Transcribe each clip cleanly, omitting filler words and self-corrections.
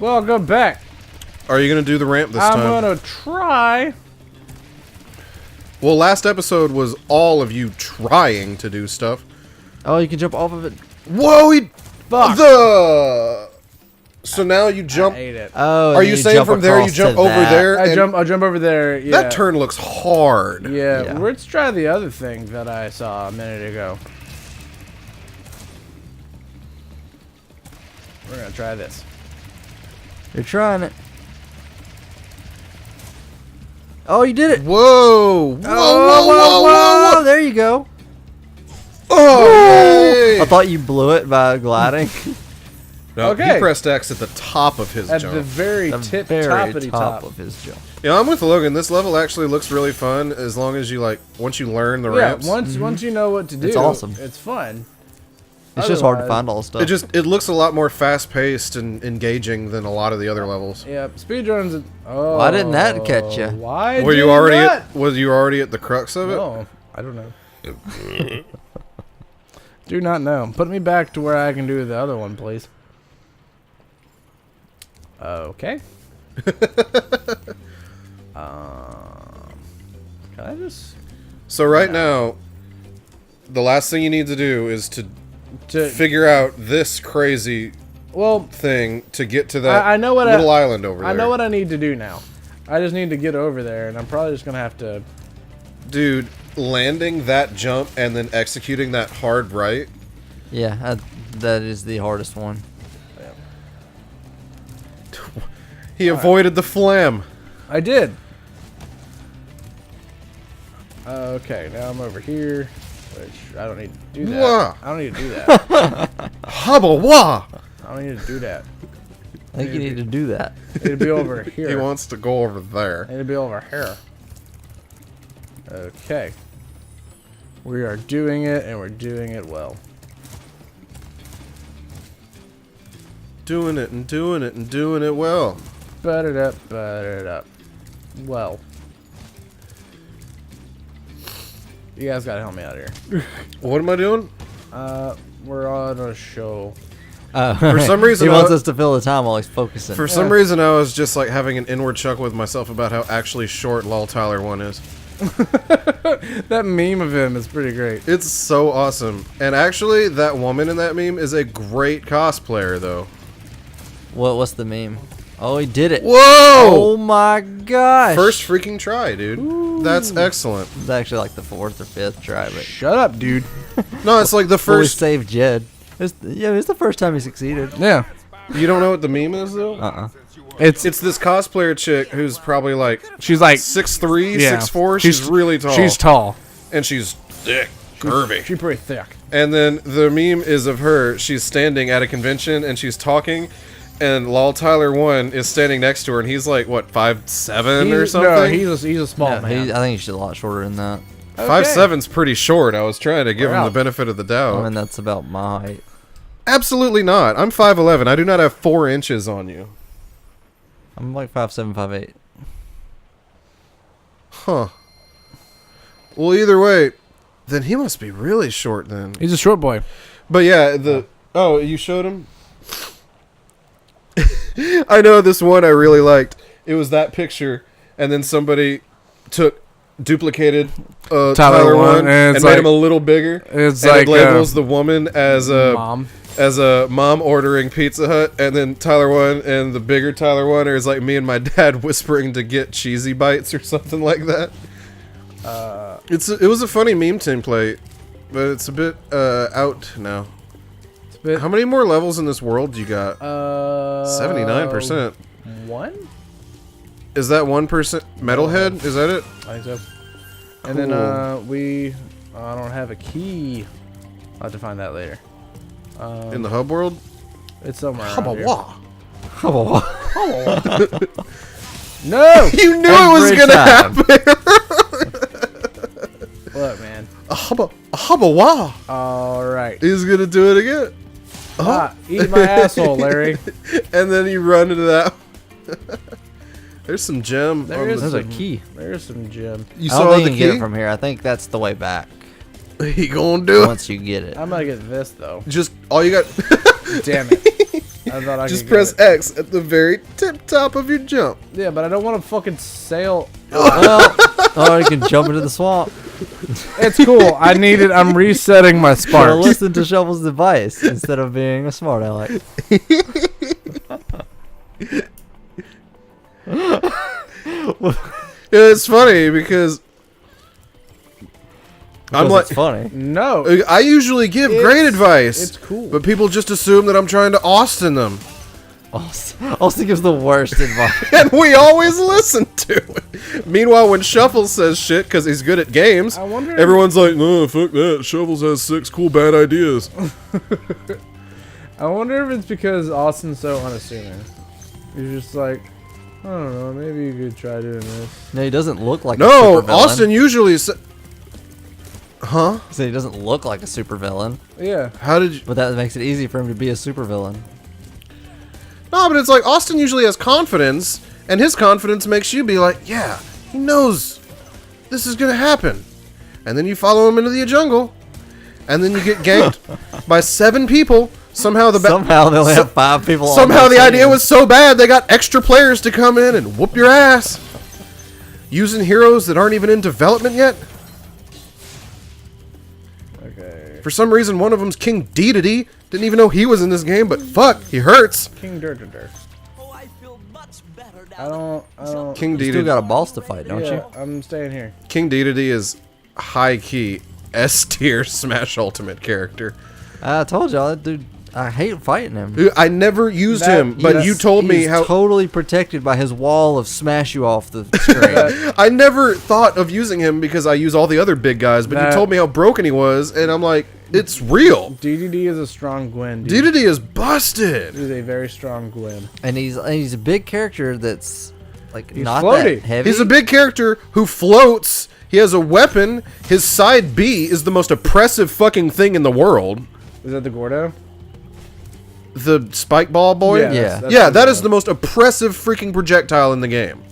Well, go back. Are you gonna do the ramp this time? I'm gonna try. Well, last episode was all of you trying to do stuff. Oh, you can jump off of it. Whoa! Fuck. So now you jump. I ate it. Oh, Are you saying from there you jump over there? I jump over there. Yeah. That turn looks hard. Yeah. Let's try the other thing that I saw a minute ago. We're gonna try this. You're trying it. Oh, you did it! Whoa! Whoa! There you go. Oh! I thought you blew it by gliding. No, Okay. He pressed X at the top of his At jump. the very top of his jump. Yeah, I'm with Logan. This level actually looks really fun as long as you once you learn the ramps. Once you know what to do, It's awesome. It's fun. It's just hard to find all the stuff. It looks a lot more fast paced and engaging than a lot of the other levels. Yeah, speedruns. Oh, Why didn't that catch ya? Why? Was you already at the crux of it? No, I don't know. Do not know. Put me back to where I can do the other one, please. Okay. Can I just? So right now, the last thing you need to do is to figure out this crazy thing to get to that I know what little island over there. I know what I need to do now. I just need to get over there, and I'm probably just gonna have to. Dude, landing that jump and then executing that hard right. Yeah, that is the hardest one. He avoided the flam. I did. Okay, now I'm over here, which I don't need to do that. Wah. I don't need to do that. Hubba wah! I don't need to do that. I think you need to do that. It'd be over here. He wants to go over there. It'd be over here. Okay. We are doing it, and we're doing it well. Doing it and doing it and doing it well. Butt it up, butt it up. Well. You guys gotta help me out here. What am I doing? We're on a show. For some reason, he wants us to fill the time while he's focusing. For some reason, I was just like having an inward chuckle with myself about how actually short Lol Tyler 1 is. That meme of him is pretty great. It's so awesome. And actually, that woman in that meme is a great cosplayer, though. What's the meme? Oh, he did it. Whoa! Oh my gosh. First freaking try, dude. Ooh. That's excellent. It's actually like the 4th or 5th try, but Shut up, dude. No, it's like the fully first. saved Jed. It's the first time he succeeded. Yeah. You don't know what the meme is, though? It's It's this cosplayer chick who's probably like she's like 6'3", yeah. 6'4". She's really tall. She's tall. And she's thick, curvy. She's pretty thick. And then the meme is of her. She's standing at a convention and she's talking, and Lol Tyler 1 is standing next to her, and he's like what 5'7" or something. No, he's a small Yeah, man. I think he's a lot shorter than that. 5'7's pretty short. I was trying to give him the benefit of the doubt. I mean, that's about my height. Absolutely not. I'm 5'11". I do not have 4 inches on you. I'm like 5'7", 5'8". Huh. Well, either way, then he must be really short then. He's a short boy. But yeah, oh, you showed him? I know this one I really liked. It was that picture, and then somebody duplicated Tyler 1 and made him a little bigger. It's and like it labels the woman as a mom. As a mom ordering Pizza Hut, and then Tyler 1 and the bigger Tyler 1 is like me and my dad whispering to get cheesy bites or something like that. It was a funny meme template, but it's a bit out now. How many more levels in this world you got? 79%. 1? Is that 1% metalhead? Is that it? I think so. And then I don't have a key. I'll have to find that later. In the hub world? It's somewhere around here. No! You knew it was gonna happen! Look, man. A hubba wah! Alright. He's gonna do it again. Eat my asshole, Larry. And then you run into that. There's some gem. There's a key. There's some gem. You I don't saw think the you key? can get it from here. I think that's the way back. He gonna do it. Once you get it. I'm gonna get this, though. Just, all you got... Damn it. I thought I Just could press get it. X at the very tip top of your jump. Yeah, but I don't want to fucking sail. Well, or you can jump into the swamp. It's cool. I'm resetting my Or sparks. listen to Shovel's advice instead of being a smart aleck. It's funny because I'm like, It's funny. No. I usually give great advice. It's cool. But people just assume that I'm trying to Austin them. Austin gives the worst advice. And we always listen to it. Meanwhile, when Shuffles says shit because he's good at games, I wonder. everyone's like, no, fuck that. Shuffles has 6 cool bad ideas. I wonder if it's because Austin's so unassuming. He's just like, I don't know, maybe you could try doing this. No, he doesn't look like a No, supervillain. Austin usually Huh? So he doesn't look like a supervillain, Yeah. How did you... but that makes it easy for him to be a supervillain. No, but it's like Austin usually has confidence, and his confidence makes you be like, yeah, he knows this is gonna happen. And then you follow him into the jungle, and then you get ganked by 7 people. Somehow Somehow they only have 5 people on Somehow their the idea team. was so bad they got extra players to come in and whoop your ass. Using heroes that aren't even in development yet. Okay. For some reason, one of them's King Dedede. Didn't even know he was in this game, but fuck, he hurts. King Dirt. I don't. King You still Dedede. got a boss to fight, don't yeah, you? I'm staying here. King Dedede is high key S tier Smash Ultimate character. I told y'all, that dude, I hate fighting him. Dude, I never used That- him, but yes, you told me He's how. totally protected by his wall of smash you off the screen. I never thought of using him because I use all the other big guys, but you That- told me how broken he was, and I'm like, it's real. DDD is a strong Gwen. Dude. Dedede is busted. He's a very strong Gwen. And he's a big character that's like He's not floaty. that heavy. He's a big character who floats. He has a weapon. His side B is the most oppressive fucking thing in the world. Is that the Gordo? The spike ball boy? Yeah. Yeah, that is the most oppressive freaking projectile in the game.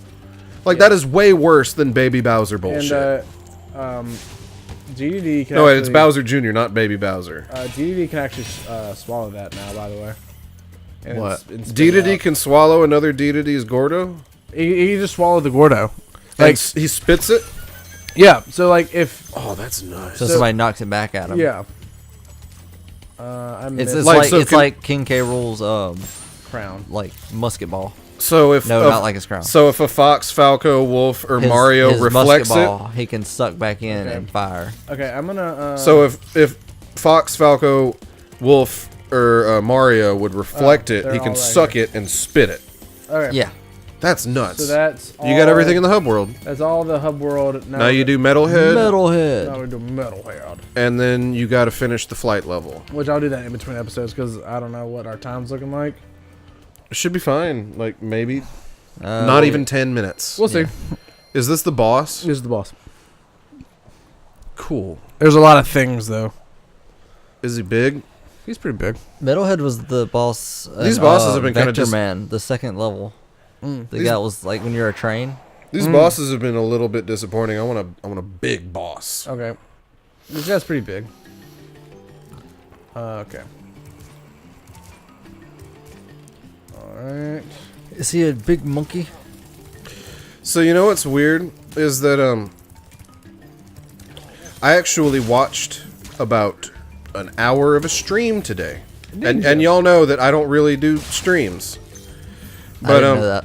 Like, that is way worse than Baby Bowser bullshit. And DDD can no, wait, actually, it's Bowser Jr., not Baby Bowser. DDD can actually swallow that now, by the way. And What? and spit it Dedede out. can swallow another Dedede's Gordo? He just swallowed the Gordo. Like, he spits it? Yeah. So like if Oh, that's nice. so somebody knocks it back at him. yeah. I It's missed Like, like so it's can- like King K. Rool's crown. like musket ball. So if No, not like his crown. So if a fox, Falco, wolf, or Mario his reflects musket it. ball, he can suck back in Okay. and fire. Okay, I'm gonna. So if Fox, Falco, Wolf, or Mario would reflect it, they're he all can right suck it and spit it. okay. Yeah. That's nuts. So that's you got everything in the hub world. That's all the hub world. Now you do Metalhead, Metalhead. Now we do Metalhead, and then you got to finish the flight level. which I'll do that in between episodes because I don't know what our time's looking like. It should be fine. Like maybe not wait. even 10 minutes. We'll see. Is this the boss? This is the boss. Cool. There's a lot of things though. Is he big? He's pretty big. Metalhead was the boss. These in, bosses have been kinda Vector just- Man, the second level. The These- guy was like when you're a train. These bosses have been a little bit disappointing. I want a big boss. Okay. This guy's pretty big. Okay. Alright. Is he a big monkey? So you know what's weird is that I actually watched about an hour of a stream today, and y'all know that I don't really do streams. I But didn't know that.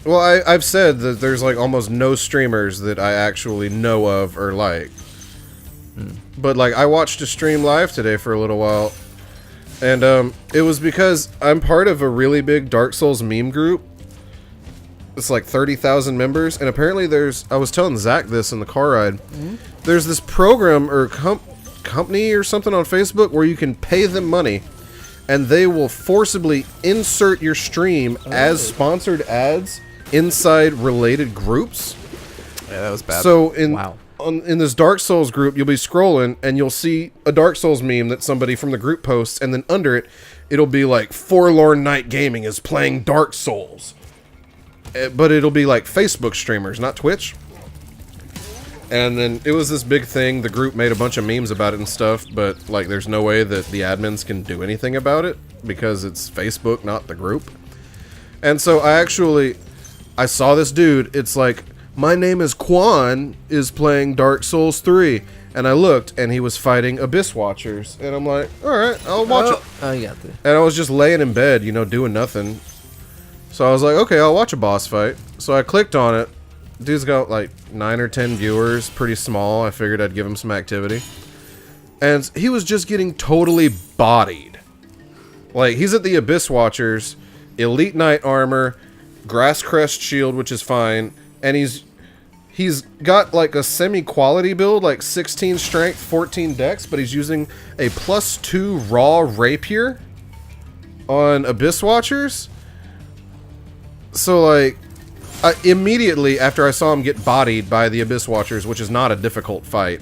well, I've said that there's like almost no streamers that I actually know of or like. But like I watched a stream live today for a little while, and it was because I'm part of a really big Dark Souls meme group. It's like 30,000 members, and apparently I was telling Zach this in the car ride. There's this program or company or something on Facebook where you can pay them money, and they will forcibly insert your stream as sponsored ads inside related groups. Yeah, that was bad. So Wow. in this Dark Souls group, you'll be scrolling and you'll see a Dark Souls meme that somebody from the group posts, and then under it, it'll be like Forlorn Knight Gaming is playing Dark Souls. But it'll be like Facebook streamers, not Twitch. And then it was this big thing. The group made a bunch of memes about it and stuff, but like there's no way that the admins can do anything about it because it's Facebook, not the group. And so I saw this dude. It's like, my name is Quan is playing Dark Souls 3. And I looked, and he was fighting Abyss Watchers. And I'm like, alright, I'll watch it. Oh, you got this. And I was just laying in bed, you know, doing nothing. So I was like, okay, I'll watch a boss fight. So I clicked on it. Dude's got like 9 or 10 viewers, pretty small. I figured I'd give him some activity. And he was just getting totally bodied. Like, he's at the Abyss Watchers, Elite Knight armor, Grass Crest shield, which is fine. And he's got like a semi-quality build, like 16 strength, 14 dex, but he's using a +2 raw rapier on Abyss Watchers. So like, immediately after I saw him get bodied by the Abyss Watchers, which is not a difficult fight.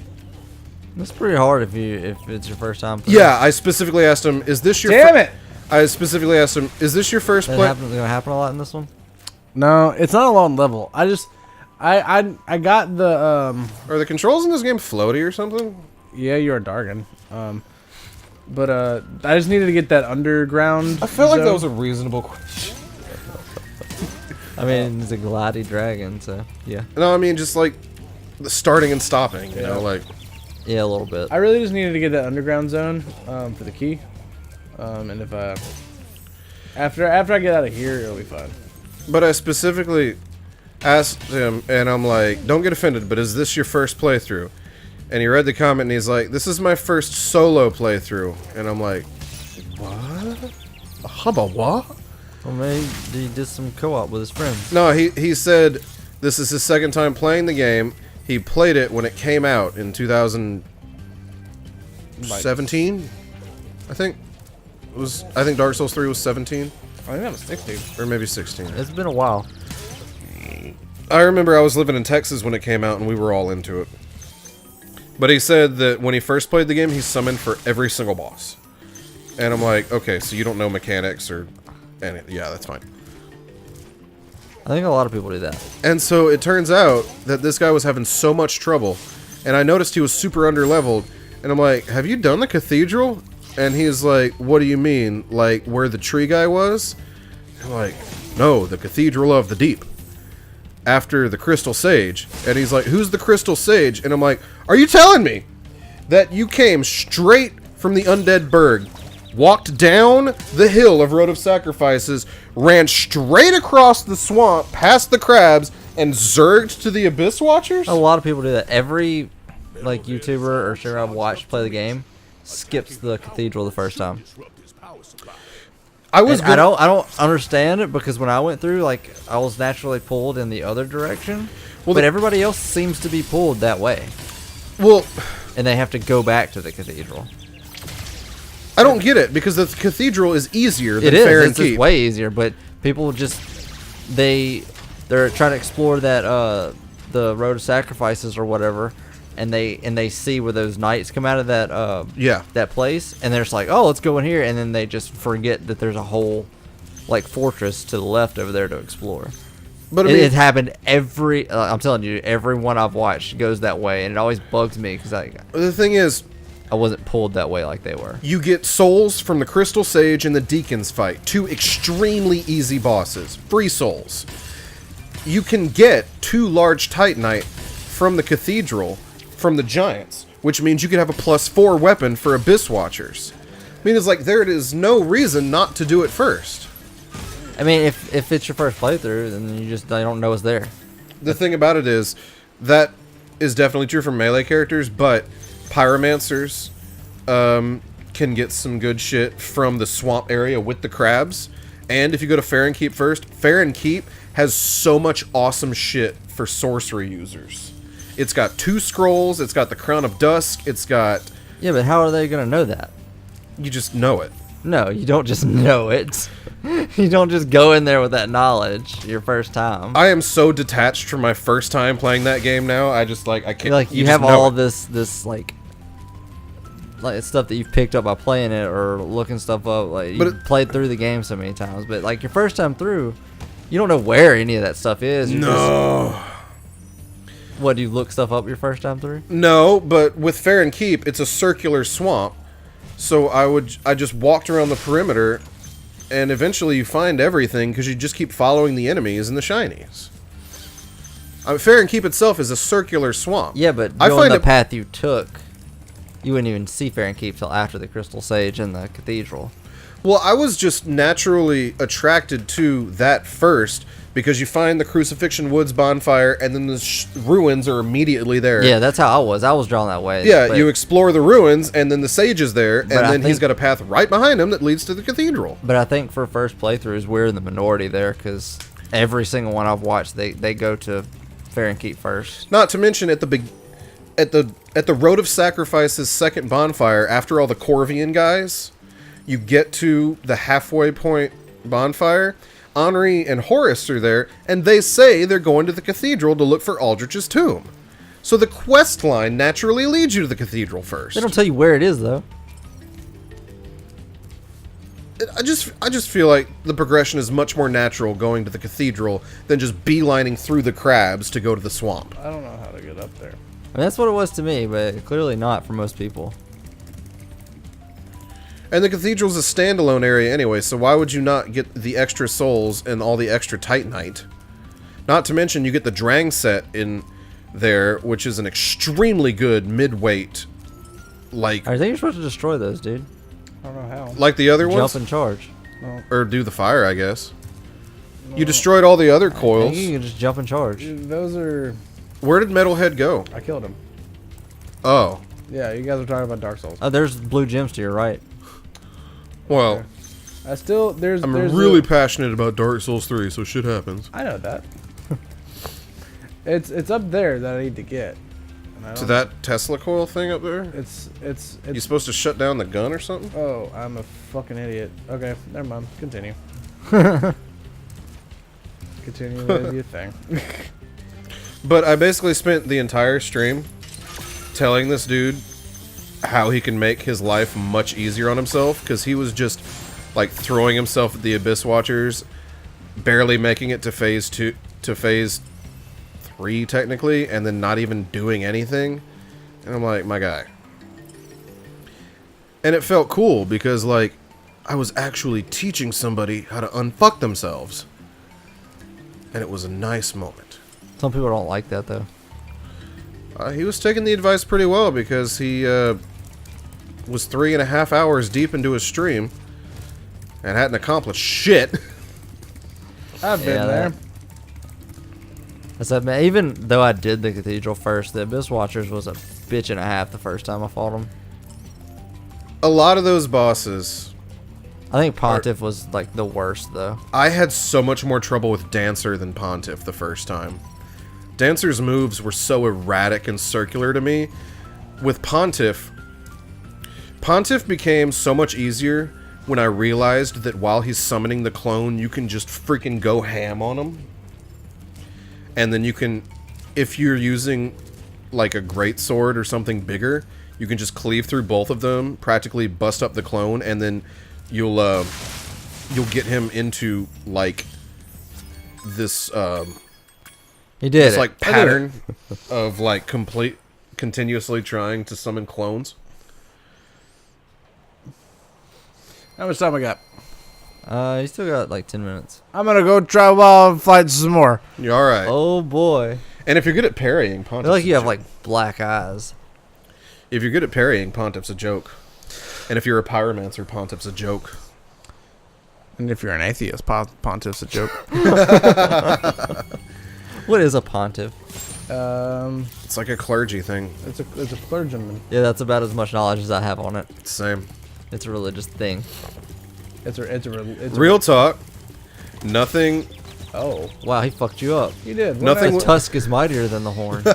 It's pretty hard if it's your first time playing. Yeah, I specifically asked him, is this your Damn it! I specifically asked him, is this your first play? Gonna happen a lot in this one? No, it's not a long level. I got the Are the controls in this game floaty or something? yeah, you're a Dargan. But I just needed to get that underground. I felt like that zone. was a reasonable question. I mean, it's a glidey dragon, so yeah. No, I mean just like the starting and stopping, you know, like. Yeah, a little bit. I really just needed to get that underground zone for the key. And if after I get out of here, it'll be fine. But I specifically asked him, and I'm like, don't get offended, but is this your first playthrough? And he read the comment, and he's like, this is my first solo playthrough. And I'm like, what? Hubba what? Well, maybe he did some co-op with his friends. No, he said this is his second time playing the game. He played it when it came out in 2017, I think. I think Dark Souls 3 was 17. I think that was 16. Or maybe 16. It's been a while. I remember I was living in Texas when it came out, and we were all into it. But he said that when he first played the game, he summoned for every single boss. And I'm like, okay, so you don't know mechanics or anything. Yeah, that's fine. I think a lot of people do that. And so it turns out that this guy was having so much trouble. And I noticed he was super underleveled. And I'm like, have you done the cathedral? And he's like, what do you mean? Like, where the tree guy was? I'm like, no, the Cathedral of the Deep. After the Crystal Sage. And he's like, who's the Crystal Sage? And I'm like, are you telling me that you came straight from the Undead Burg, walked down the hill of Road of Sacrifices, ran straight across the swamp, past the crabs, and zerged to the Abyss Watchers? A lot of people do that. Every like YouTuber or streamer I've watched play the game skips the cathedral the first time. I don't understand it because when I went through, like, I was naturally pulled in the other direction. Well, but everybody else seems to be pulled that way. Well, and they have to go back to the cathedral. I don't get it because the cathedral is easier than It is. Fair and It's just Keep. way easier, but people just they're trying to explore that the Road of Sacrifices or whatever, and they see where those knights come out of that that place, and they're just like, oh, let's go in here, and then they just forget that there's a whole like fortress to the left over there to explore. But I it, mean, it happened every. I'm telling you, every one I've watched goes that way, and it always bugs me because the thing is, I wasn't pulled that way like they were. you get souls from the Crystal Sage and the Deacon's fight, 2 extremely easy bosses, free souls. You can get 2 large Titanite from the Cathedral from the Giants, which means you could have a +4 weapon for Abyss Watchers. I mean, it's like there is no reason not to do it first. I mean, if it's your first playthrough, then you don't know it's there. The thing about it is, that is definitely true for melee characters, but pyromancers can get some good shit from the swamp area with the crabs. And if you go to Fair and Keep first, Fair and Keep has so much awesome shit for sorcery users. It's got 2 scrolls, it's got the Crown of Dusk, it's got... Yeah, but how are they going to know that? You just know it. No, you don't just know it. You don't just go in there with that knowledge your first time. I am so detached from my first time playing that game now, I just, like, I can't... Like, you just have know all it. this like stuff that you've picked up by playing it or looking stuff up. Like, you've played through the game so many times, but, like, your first time through, you don't know where any of that stuff is. No. What, do you look stuff up your first time through? No, but with Fair and Keep, it's a circular swamp. So I just walked around the perimeter, and eventually you find everything because you just keep following the enemies and the shinies. Fair and Keep itself is a circular swamp. Yeah, but going the path you took, you wouldn't even see Fair and Keep till after the Crystal Sage and the Cathedral. Well, I was just naturally attracted to that first because you find the Crucifixion Woods bonfire and then the ruins are immediately there. Yeah, that's how I was. I was drawn that way. Yeah, you explore the ruins and then the sage is there and then he's got a path right behind him that leads to the cathedral. But I think for first playthroughs, we're in the minority there because every single one I've watched, they go to Fair and Keep first. Not to mention at the Road of Sacrifice's second bonfire, after all the Corvian guys, you get to the halfway point bonfire. Henri and Horace are there, and they say they're going to the cathedral to look for Aldrich's tomb. So the quest line naturally leads you to the cathedral first. They don't tell you where it is, though. I just feel like the progression is much more natural going to the cathedral than just beelining through the crabs to go to the swamp. I don't know how to get up there. I mean, that's what it was to me, but clearly not for most people. And the cathedral's a standalone area anyway, so why would you not get the extra souls and all the extra Titanite? Not to mention you get the Drang set in there, which is an extremely good mid-weight, like... I think you're supposed to destroy those, dude. I don't know how. Like the other ones? Jump and charge. No. Or do the fire, I guess. No. You destroyed all the other coils. I think you can just jump and charge. Dude, those are... Where did Metalhead go? I killed him. Oh. Yeah, you guys are talking about Dark Souls. Oh, there's blue gems to your right. Well, okay. I'm really passionate about Dark Souls 3, so shit happens. I know that. it's up there that I need to get. To that Tesla coil thing up there? It's You supposed to shut down the gun or something? Oh, I'm a fucking idiot. Okay, never mind. Continue. Continue with your thing. But I basically spent the entire stream telling this dude how he can make his life much easier on himself, because he was just like throwing himself at the Abyss Watchers, barely making it to phase 3 technically, and then not even doing anything. And I'm like, my guy. And it felt cool because like I was actually teaching somebody how to unfuck themselves, and it was a nice moment. Some people don't like that though. He was taking the advice pretty well because he was 3.5 hours deep into his stream and hadn't accomplished shit. I've been there. That's that, man. Even though I did the cathedral first, the Abyss Watchers was a bitch and a half the first time I fought them. A lot of those bosses. I think Pontiff was like the worst though. I had so much more trouble with Dancer than Pontiff the first time. Dancer's moves were so erratic and circular to me. With Pontiff became so much easier when I realized that while he's summoning the clone, you can just freaking go ham on him. And then you can, if you're using like a greatsword or something bigger, you can just cleave through both of them, practically bust up the clone, and then you'll get him into like this He did this like pattern of like continuously trying to summon clones. How much time I got? You still got like 10 minutes. I'm gonna go try wild fight some more. You're all right. Oh boy. And if you're good at parrying, I Pontiff's feel like you a have joke. like black eyes. If you're good at parrying, Pontiff's a joke. And if you're a pyromancer, Pontiff's a joke. And if you're an atheist, Pontiff's a joke. What is a pontiff? It's like a clergy thing. It's a clergyman. Yeah, that's about as much knowledge as I have on it. Same. It's a religious thing. It's Real talk. Nothing. Oh Wow, he fucked you up. you did. Nothing The tusk is mightier than the horn.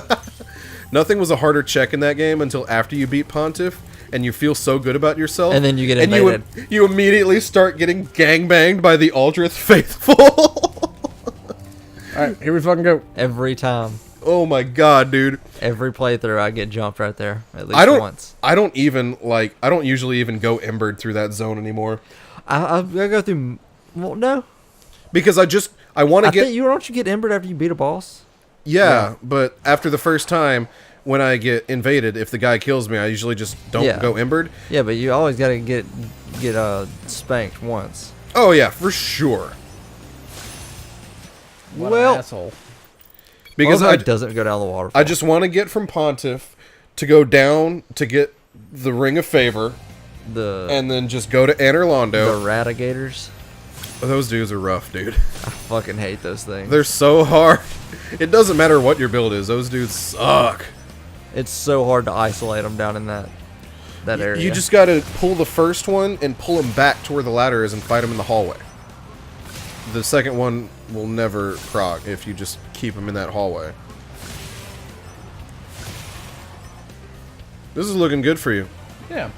Nothing was a harder check in that game until after you beat Pontiff, and you feel so good about yourself. And then you get and invaded. you immediately start getting gangbanged by the Aldrich faithful. All right, here we fucking go. Every time. Oh my god, dude. Every playthrough, I get jumped right there. At least once. I don't usually even go embered through that zone anymore. I go through... Well, no. Because I want to get... Don't you get embered after you beat a boss? Yeah, but after the first time, when I get invaded, if the guy kills me, I usually just don't go embered. Yeah, but you always gotta get spanked once. Oh yeah, for sure. What Well, an asshole. Because it doesn't go down the waterfall. I just want to get from Pontiff to go down to get the Ring of Favor, and then just go to Annerlondo. The Ratigators. Those dudes are rough, dude. I fucking hate those things. They're so hard. It doesn't matter what your build is. Those dudes suck. It's so hard to isolate them down in that area. You just got to pull the first one and pull him back to where the ladder is and fight him in the hallway. The second one will never proc if you just keep him in that hallway. This is looking good for you. Yeah.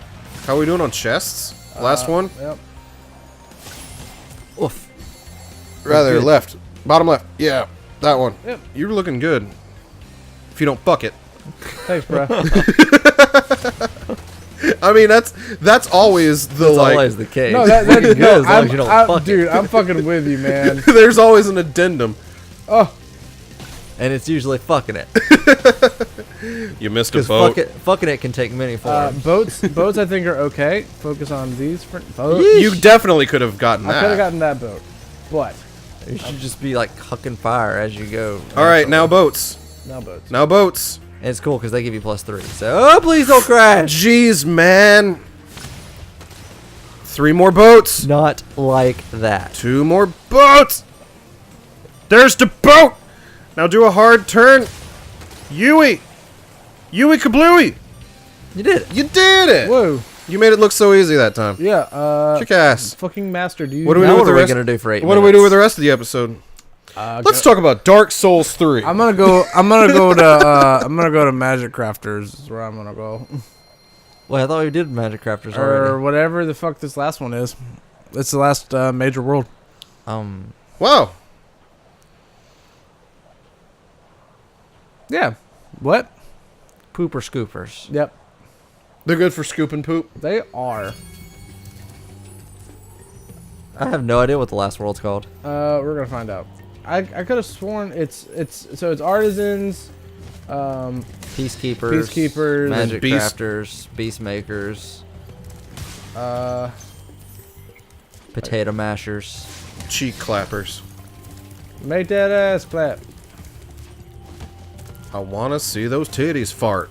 How are we doing on chests? Last one? Yep. Oof. Rather good. left. Bottom left. Yeah, that one. Yep. You're looking good. If you don't fuck it. Thanks, bro. I mean, that's always the That's like. always the case. No, that's good no, as long as you don't fuck it. dude, I'm fucking with you, man. There's always an addendum. Oh, And it's usually fucking it. You missed a Because boat. fucking it can take many forms. boats I think are okay. Focus on these for boats. You definitely could have gotten I could have that. gotten that boat, but You should just be like hucking fire as you go. All right, now boats. no boats. Now boats. And it's cool because they give you +3. So, oh, please don't crash. Jeez, man. 3 more boats. Not like that. 2 more boats. There's the boat. Now do a hard turn. Yui. Yui kablooey. You did it. You did it. Whoa. You made it look so easy that time. Yeah. Kick ass. Fucking master, dude. What do we Now do with what the are we rest? gonna do for 8 What do we do with the rest of the episode? Let's talk about Dark Souls 3. I'm gonna go to Magic Crafters. Is where I'm gonna go, Well, I thought we did Magic Crafters or already. whatever the fuck this last one is. It's the last major world. Wow. Yeah. What? Pooper Scoopers. Yep. They're good for scooping poop. They are. I have no idea what the last world's called. We're gonna find out. I could have sworn it's artisans, Peacekeepers, Magic Beast- Crafters, Beastmakers, uh, Potato Mashers. Cheek clappers. make that ass clap. I want to see those titties fart.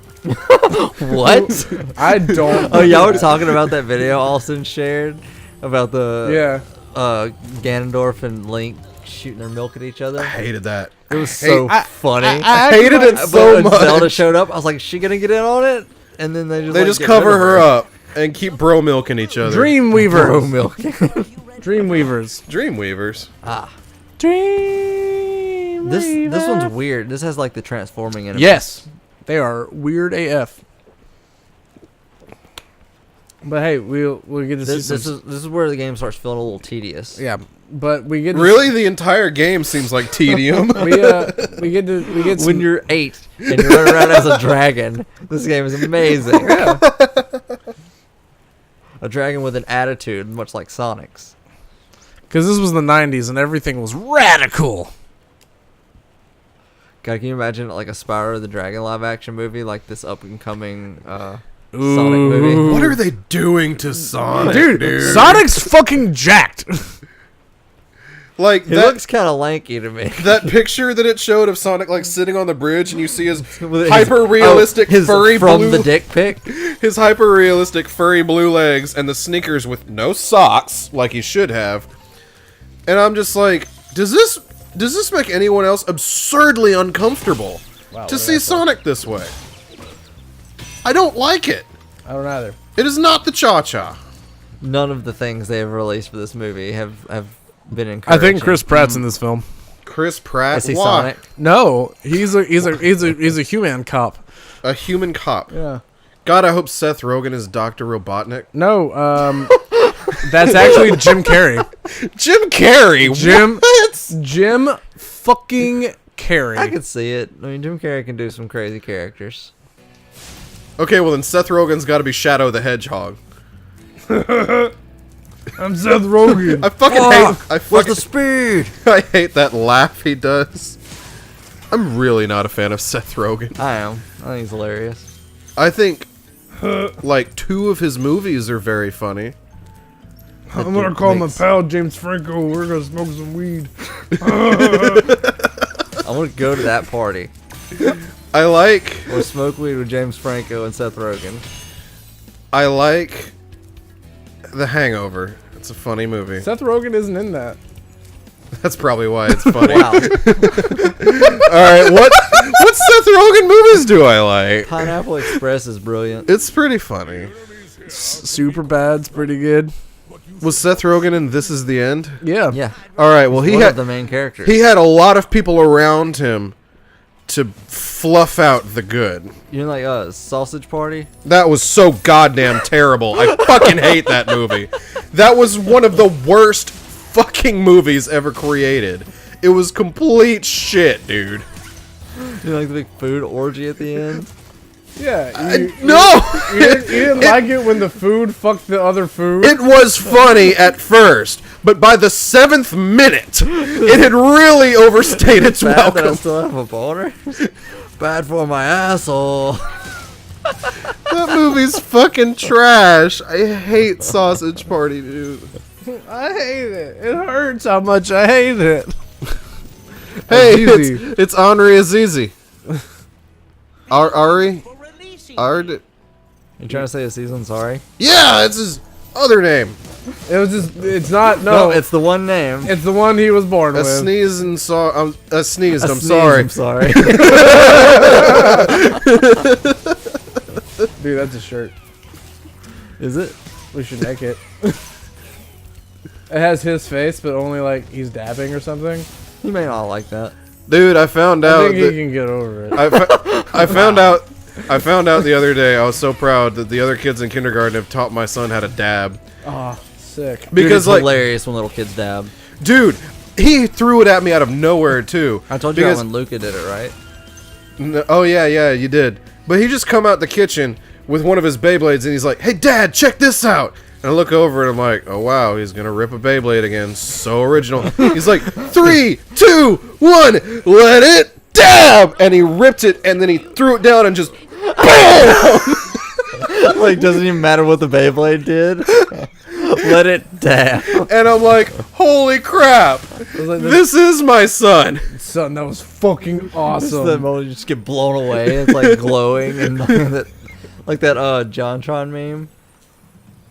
What? I don't. Oh, y'all were talking about that video Alston shared about the Ganondorf and Link shooting their milk at each other. I hated that. It was so funny. I hated it But so when much. Zelda showed up, I was like, "Is she gonna get in on it?" And then they just get cover rid of her up and keep bro milking each other. Bro Dreamweavers. milk. Dreamweavers. Dreamweavers. Dream. This one's weird. This has like the transforming in it. Yes, they are weird AF. But hey, we'll get to see This is where the game starts feeling a little tedious. yeah. But we get to Really, the entire game seems like tedium. we get When some, you're 8 and you're running around as a dragon, this game is amazing. A dragon with an attitude, much like Sonic's. because this was the 90s and everything was radical. God, can you imagine like a Spyro the Dragon live action movie, like this up and coming Sonic movie? What are they doing to Sonic, Dude, Sonic's fucking jacked. Like He that, looks kind of lanky to me. that picture that it showed of Sonic like sitting on the bridge, and you see his With hyper realistic his furry from blue, the dick pic. his hyper realistic furry blue legs, and the sneakers with no socks, like he should have. And I'm just like, does this make anyone else absurdly uncomfortable to see Sonic this way? I don't like it. I don't either. It is not the cha-cha. None of the things they have released for this movie have been I encouraging. think Chris Pratt's in this film. Chris Pratt, Is he why? Sonic? No, he's a human cop. A human cop. Yeah. God, I hope Seth Rogen is Dr. Robotnik. No, that's actually Jim Carrey. Jim Carrey. Jim What? Jim fucking Carrey. I could see it. I mean, Jim Carrey can do some crazy characters. Okay, well then Seth Rogen's got to be Shadow the Hedgehog. I'm Seth Rogen. I fucking hate. I What's fucking. the speed? I hate that laugh he does. I'm really not a fan of Seth Rogen. I am. I think he's hilarious. I think like 2 of his movies are very funny. I'm gonna call my pal James Franco. We're gonna smoke some weed. I want to go to that party. I like Or smoke weed with James Franco and Seth Rogen. I like The Hangover. It's a funny movie. Seth Rogen isn't in that. That's probably why it's funny. Wow. Alright, what Seth Rogen movies do I like? Pineapple Express is brilliant. It's pretty funny. Superbad's pretty good. Was Seth Rogen in This Is the End? Yeah. Yeah. Alright, well he One of had the main characters. he had a lot of people around him to fluff out the good. You know, like Sausage Party? That was so goddamn terrible. I fucking hate that movie. That was one of the worst fucking movies ever created. It was complete shit, dude. You know, like the big food orgy at the end? Yeah. No! You didn't like it when the food fucked the other food? It was funny at first, but by the 7th minute, it had really overstayed its Bad that I welcome. still have a boner? Bad for my asshole. That movie's fucking trash. I hate Sausage Party, dude. I hate it. It hurts how much I hate it. Hey, Azizi. it's Henri Azizi. Ari? Ard? You trying to say a season? Sorry. Yeah, it's his other name. It was just. It's not. No, No. it's the one name. It's the one he was born A with. sneeze and a sneezed. I'm Sneeze, sorry. I'm sorry. Dude, that's a shirt. Is it? We should make it. It has his face, but only like he's dabbing or something. You may not like that. Dude, I found I out think he that can get over it. I found out the other day. I was so proud that the other kids in kindergarten have taught my son how to dab. Oh, sick. Dude, Because it's like, hilarious when little kids dab. dude, he threw it at me out of nowhere too. I told you Because- that when Luca did it, right? Oh yeah, you did. But he just come out the kitchen with one of his Beyblades and he's like, "Hey, Dad, check this out." And I look over and I'm like, "Oh wow, he's gonna rip a Beyblade again. So original." He's like, 3, 2, 1, let it dab, and he ripped it and then he threw it down and just BAM! Like, doesn't even matter what the Beyblade did. Let it dab. And I'm like, "Holy crap! Like, This is my son." Son, that was fucking Just awesome. the moment you just get blown away. It's like glowing and like that JonTron meme.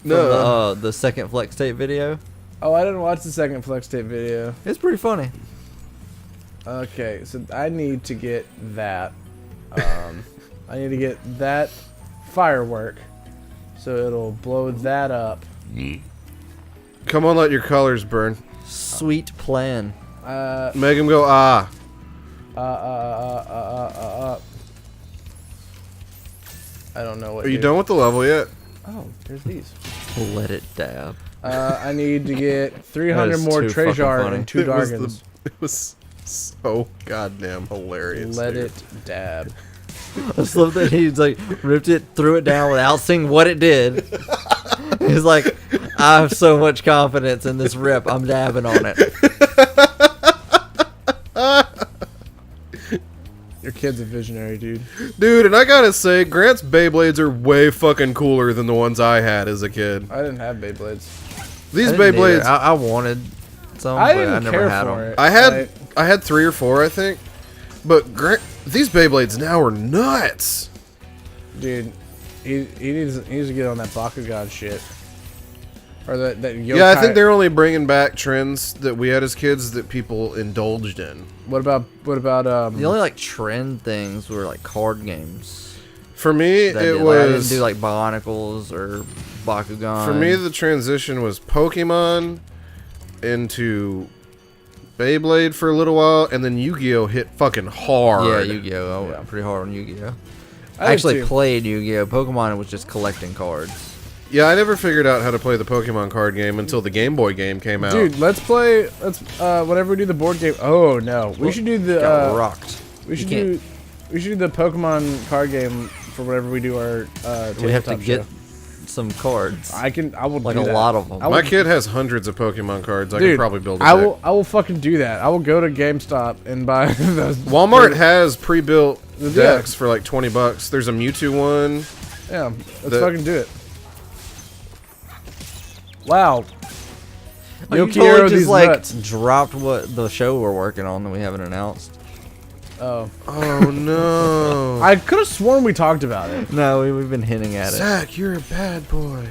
No. The second flex tape video. Oh, I didn't watch the second flex tape video. It's pretty funny. Okay, so I need to get that. I need to get that firework, so it'll blow that up. Come on, let your colors burn. Sweet plan. Make him go ah. I don't know what. Are you done with the level yet? Oh, there's these. Let it dab. I need to get 300 That is more too fucking treasure funny. and 2 Dargans. It was so goddamn hilarious. Let dude. it dab. I just love that he's like ripped it, threw it down without seeing what it did. He's like, I have so much confidence in this rip. I'm dabbing on it. Your kid's a visionary, dude. Dude, and I gotta say, Grant's Beyblades are way fucking cooler than the ones I had as a kid. I didn't have Beyblades. These I didn't either. Beyblades, I wanted some, I but didn't I never care had for them. it. I had 3 or 4, I think. But these Beyblades now are nuts. Dude, he needs to get on that Bakugan shit. Or that yokai. Yeah, I think they're only bringing back trends that we had as kids that people indulged in. What about The only like trend things were like card games. For me, That it did, like, I didn't was... do like Bionicles or Bakugan. For me, the transition was Pokemon into Beyblade for a little while, and then Yu-Gi-Oh! Hit fucking hard. yeah, Yu-Gi-Oh! I went pretty hard on Yu-Gi-Oh! I I did actually too. played Yu-Gi-Oh! Pokemon was just collecting cards. Yeah, I never figured out how to play the Pokemon card game until the Game Boy game came out. Dude, let's play. Whenever we do the board game. Oh no, we should do the. Got rocked. We should You do. We should do the Pokemon card game for whenever we do our. We have to tabletop get show. some cards. I will like do a that. lot of them. I will- My kid has hundreds of Pokemon cards. I Dude, could probably build a I deck. will fucking do that. I will go to GameStop and buy those. Walmart has pre-built Yeah. decks for like $20. There's a Mewtwo one. Yeah, let's fucking do it. Wow. Oh, Yo you quiero totally just these like nuts. dropped what the show we're working on that we haven't announced. Oh. Oh no! I could have sworn we talked about it. No, we've been hinting at it. Zach, you're a bad boy.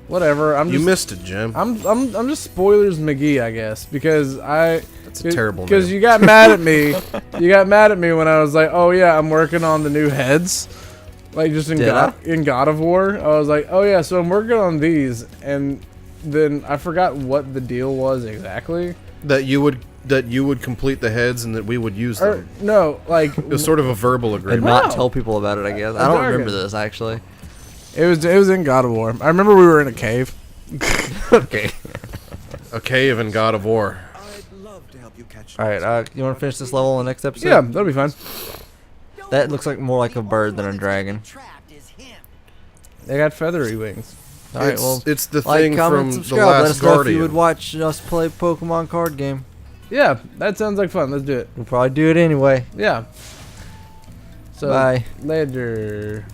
Whatever. You missed it, Jim. I'm just spoilers McGee, I guess, because That's a terrible name. Because you got mad at me. You got mad at me when I was like, "Oh yeah, I'm working on the new heads." Like just in God of War, I was like, "Oh yeah, so I'm working on these," and then I forgot what the deal was exactly. That you would complete the heads and that we would use them. No, like It was sort of a verbal And agreement. not No. tell people about it, I guess. I don't remember this, actually. it was in God of War. I remember we were in a cave. Okay. A cave in God of War. I'd love to help you catch. Alright, you want to finish this level in the next episode? Yeah, that'll be fine. That looks like more like a bird than a dragon. They got feathery wings. Alright, well, It's the like, thing comment, from subscribe. the Let last us know if you would Guardian. watch us play Pokemon card game. Yeah, that sounds like fun. Let's do it. We'll probably do it anyway. Yeah. So Bye. later.